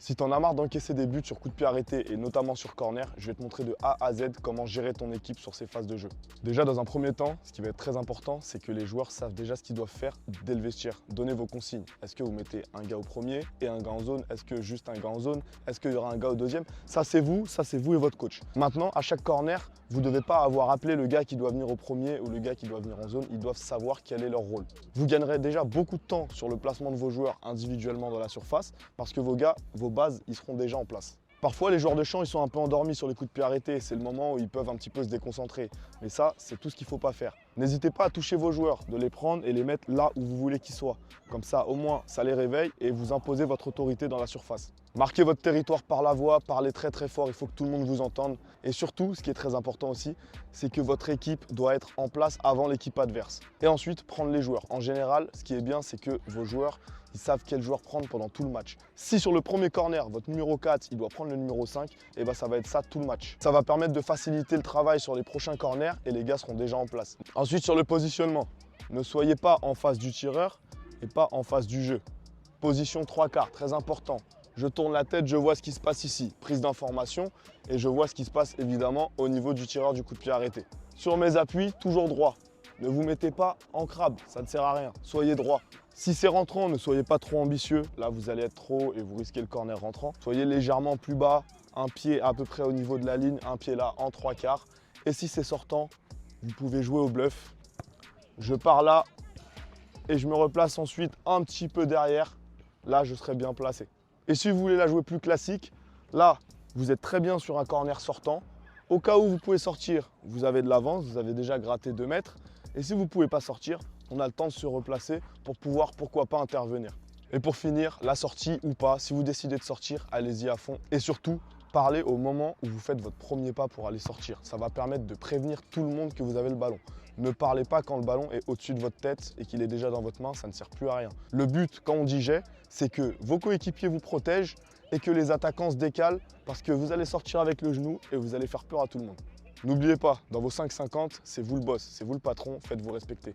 Si t'en as marre d'encaisser des buts sur coup de pied arrêté et notamment sur corner, je vais te montrer de A à Z comment gérer ton équipe sur ces phases de jeu. Déjà dans un premier temps, ce qui va être très important, c'est que les joueurs savent déjà ce qu'ils doivent faire dès le vestiaire. Donnez vos consignes. Est-ce que vous mettez un gars au premier et un gars en zone? Est-ce que juste un gars en zone? Est-ce qu'il y aura un gars au deuxième? Ça c'est vous et votre coach. Maintenant, à chaque corner, vous ne devez pas avoir appelé le gars qui doit venir au premier ou le gars qui doit venir en zone. Ils doivent savoir quel est leur rôle. Vous gagnerez déjà beaucoup de temps sur le placement de vos joueurs individuellement dans la surface parce que vos bases, ils seront déjà en place. Parfois, les joueurs de champ, ils sont un peu endormis sur les coups de pied arrêtés. C'est le moment où ils peuvent un petit peu se déconcentrer. Mais ça, c'est tout ce qu'il ne faut pas faire. N'hésitez pas à toucher vos joueurs, de les prendre et les mettre là où vous voulez qu'ils soient. Comme ça, au moins, ça les réveille et vous imposez votre autorité dans la surface. Marquez votre territoire par la voix, parlez très très fort, il faut que tout le monde vous entende. Et surtout, ce qui est très important aussi, c'est que votre équipe doit être en place avant l'équipe adverse. Et ensuite, prendre les joueurs. En général, ce qui est bien, c'est que vos joueurs, ils savent quel joueur prendre pendant tout le match. Si sur le premier corner, votre numéro 4, il doit prendre le numéro 5, et ben ça va être ça tout le match. Ça va permettre de faciliter le travail sur les prochains corners et les gars seront déjà en place. Ensuite, sur le positionnement, ne soyez pas en face du tireur et pas en face du jeu. Position 3/4, très important. Je tourne la tête, je vois ce qui se passe ici. Prise d'information et je vois ce qui se passe évidemment au niveau du tireur du coup de pied arrêté. Sur mes appuis, toujours droit. Ne vous mettez pas en crabe, ça ne sert à rien. Soyez droit. Si c'est rentrant, ne soyez pas trop ambitieux. Là, vous allez être trop et vous risquez le corner rentrant. Soyez légèrement plus bas, un pied à peu près au niveau de la ligne, un pied là en 3/4. Et si c'est sortant, vous pouvez jouer au bluff. Je pars là et je me replace ensuite un petit peu derrière. Là, je serai bien placé. Et si vous voulez la jouer plus classique, là, vous êtes très bien sur un corner sortant. Au cas où vous pouvez sortir, vous avez de l'avance, vous avez déjà gratté 2 mètres. Et si vous ne pouvez pas sortir, on a le temps de se replacer pour pouvoir, pourquoi pas, intervenir. Et pour finir, la sortie ou pas, si vous décidez de sortir, allez-y à fond. Et surtout, parlez au moment où vous faites votre premier pas pour aller sortir. Ça va permettre de prévenir tout le monde que vous avez le ballon. Ne parlez pas quand le ballon est au-dessus de votre tête et qu'il est déjà dans votre main, ça ne sert plus à rien. Le but, quand on dit jet, c'est que vos coéquipiers vous protègent et que les attaquants se décalent parce que vous allez sortir avec le genou et vous allez faire peur à tout le monde. N'oubliez pas, dans vos 5-50, c'est vous le boss, c'est vous le patron, faites-vous respecter.